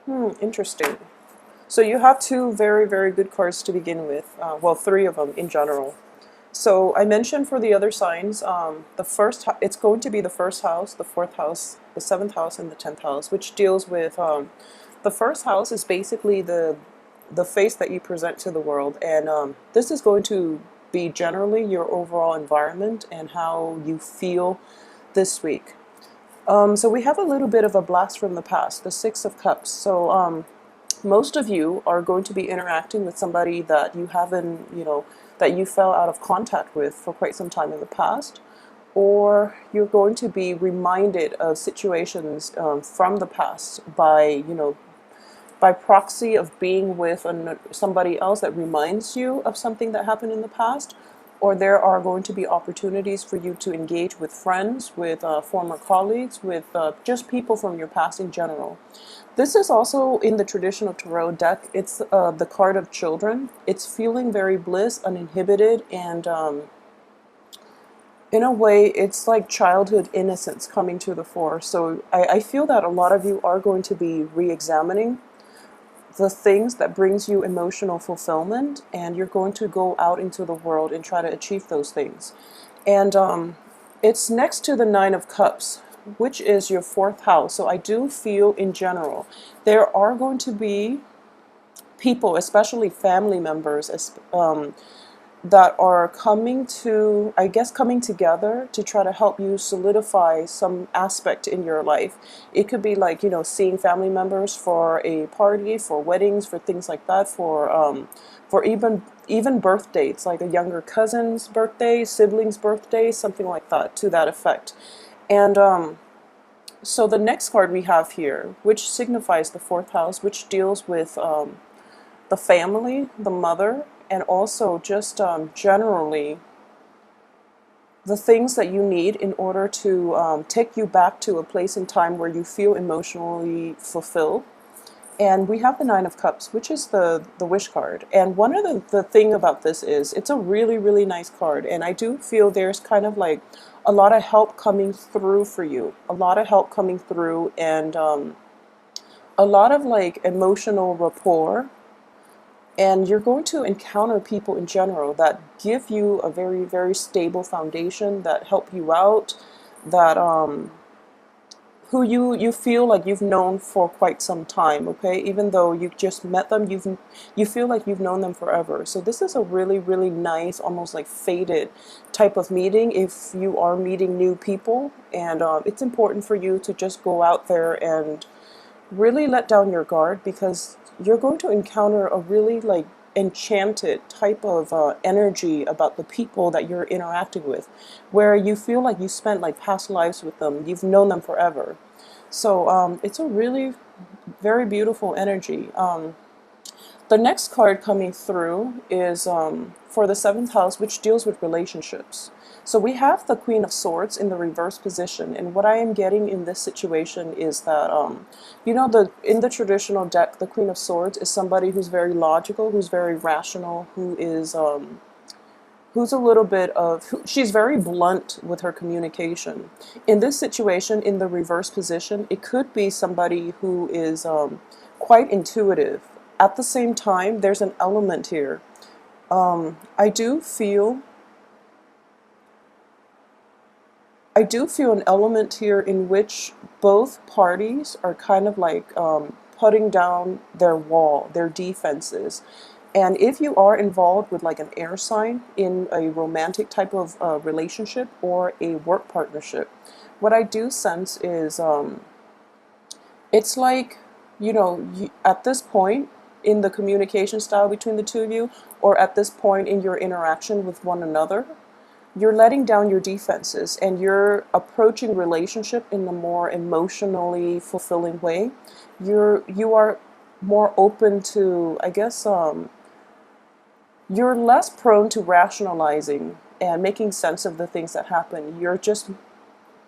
Interesting. So you have two very, very good cards to begin with. Well, three of them in general. So I mentioned for the other signs, it's going to be the first house, the fourth house, the seventh house, and the 10th house, which deals with the first house is basically the face that you present to the world, and this is going to be generally your overall environment and how you feel this week. So we have a little bit of a blast from the past, the Six of Cups. So most of you are going to be interacting with somebody that you haven't, that you fell out of contact with for quite some time in the past, or you're going to be reminded of situations from the past by proxy of being with somebody else that reminds you of something that happened in the past, or there are going to be opportunities for you to engage with friends, with former colleagues, with just people from your past in general. This is also in the traditional tarot deck. It's the card of children. It's feeling very bliss, uninhibited, and in a way, it's like childhood innocence coming to the fore. So I feel that a lot of you are going to be re-examining the things that brings you emotional fulfillment, and you're going to go out into the world and try to achieve those things. And it's next to the Nine of Cups, which is your fourth house. So I do feel in general there are going to be people, especially family members, that are coming to, I guess, coming together to try to help you solidify some aspect in your life. It could be like, seeing family members for a party, for weddings, for things like that, for even birth dates, like a younger cousin's birthday, sibling's birthday, something like that, to that effect. And so the next card we have here, which signifies the fourth house, which deals with the family, the mother, and also just generally the things that you need in order to take you back to a place in time where you feel emotionally fulfilled. And we have the Nine of Cups, which is the wish card. And one of the thing about this is it's a really, really nice card. And I do feel there's kind of like a lot of help coming through for you, a lot of help coming through, and a lot of like emotional rapport. And you're going to encounter people in general that give you a very, very stable foundation, that help you out, that who you feel like you've known for quite some time, okay? Even though you just met them, you feel like you've known them forever. So this is a really, really nice, almost like fated type of meeting if you are meeting new people. And it's important for you to just go out there and really let down your guard, because you're going to encounter a really like enchanted type of energy about the people that you're interacting with, where you feel like you spent like past lives with them, you've known them forever. So it's a really very beautiful energy. The next card coming through is for the seventh house, which deals with relationships. So we have the Queen of Swords in the reverse position, and what I am getting in this situation is that, in the traditional deck, the Queen of Swords is somebody who's very logical, who's very rational, who's a little bit of, she's very blunt with her communication. In this situation, in the reverse position, it could be somebody who is quite intuitive. At the same time, there's an element here. I do feel an element here in which both parties are kind of like putting down their wall, their defenses. And if you are involved with like an air sign in a romantic type of relationship or a work partnership, what I do sense is it's like, at this point in the communication style between the two of you, or at this point in your interaction with one another, you're letting down your defenses and you're approaching relationship in a more emotionally fulfilling way. You are more open to, I guess, you're less prone to rationalizing and making sense of the things that happen. You're just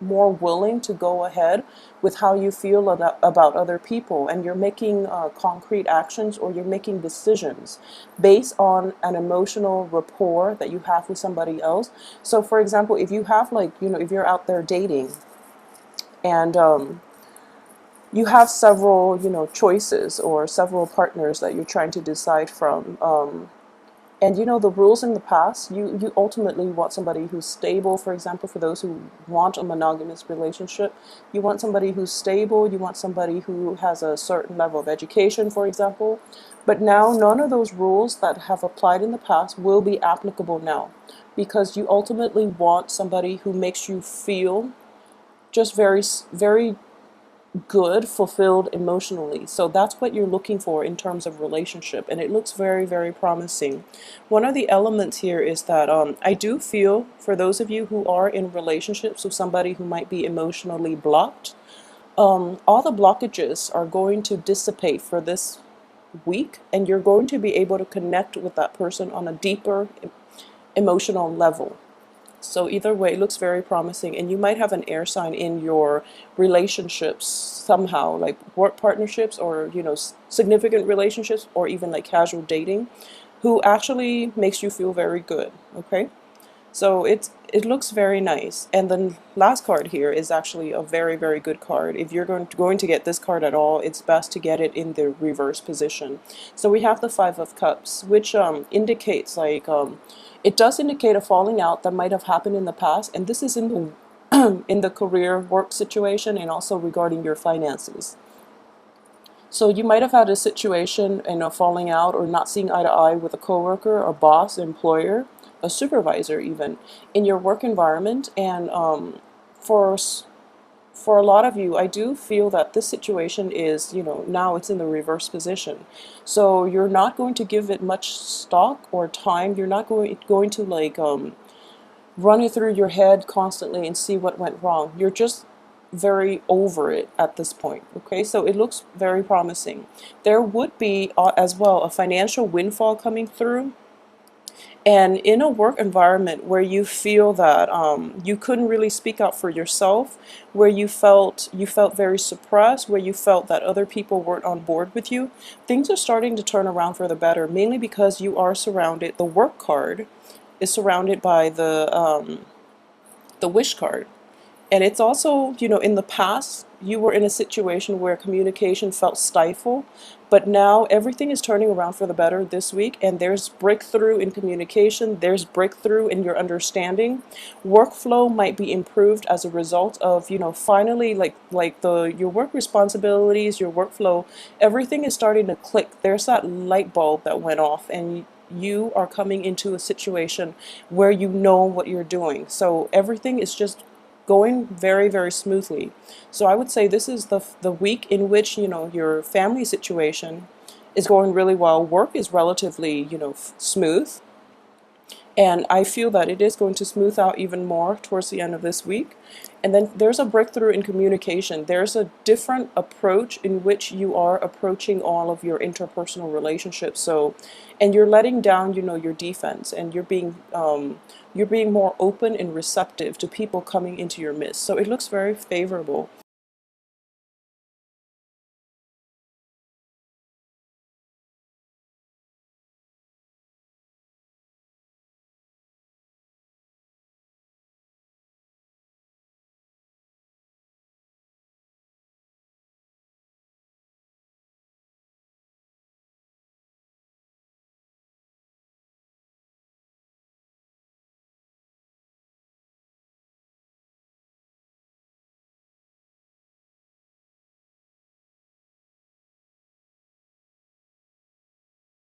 more willing to go ahead with how you feel about other people, and you're making concrete actions, or you're making decisions based on an emotional rapport that you have with somebody else. So for example, if you have like, if you're out there dating, and you have several, choices or several partners that you're trying to decide from. And the rules in the past, you ultimately want somebody who's stable. For example, for those who want a monogamous relationship, you want somebody who's stable, you want somebody who has a certain level of education, for example. But now none of those rules that have applied in the past will be applicable now, because you ultimately want somebody who makes you feel just very, very good, fulfilled emotionally. So that's what you're looking for in terms of relationship, and it looks very, very promising. One of the elements here is that I do feel for those of you who are in relationships with somebody who might be emotionally blocked, all the blockages are going to dissipate for this week, and you're going to be able to connect with that person on a deeper emotional level. So either way, it looks very promising, and you might have an air sign in your relationships somehow, like work partnerships or significant relationships, or even like casual dating, who actually makes you feel very good. Okay, so it looks very nice. And the last card here is actually a very, very good card. If you're going to get this card at all, it's best to get it in the reverse position. So we have the Five of Cups, which indicates like it does indicate a falling out that might have happened in the past, and this is in the in the career work situation, and also regarding your finances. So you might have had a situation, falling out or not seeing eye to eye with a coworker, a boss, employer, a supervisor, even in your work environment. And for for a lot of you, I do feel that this situation is, now it's in the reverse position. So you're not going to give it much stock or time. You're not going to like run it through your head constantly and see what went wrong. You're just very over it at this point. Okay, so it looks very promising. There would be as well a financial windfall coming through, and in a work environment where you feel that you couldn't really speak out for yourself, where you felt very suppressed, where you felt that other people weren't on board with you, things are starting to turn around for the better, mainly because you are surrounded. The work card is surrounded by the wish card. And it's also, in the past, you were in a situation where communication felt stifled, but now everything is turning around for the better this week, and there's breakthrough in communication, there's breakthrough in your understanding. Workflow might be improved as a result of, finally, like your work responsibilities, your workflow, everything is starting to click. There's that light bulb that went off, and you are coming into a situation where you know what you're doing. So everything is just going very, very smoothly. So I would say this is the week in which your family situation is going really well. Work is relatively smooth, and I feel that it is going to smooth out even more towards the end of this week. And then there's a breakthrough in communication. There's a different approach in which you are approaching all of your interpersonal relationships. So, and you're letting down, your defense, and you're being more open and receptive to people coming into your midst. So it looks very favorable.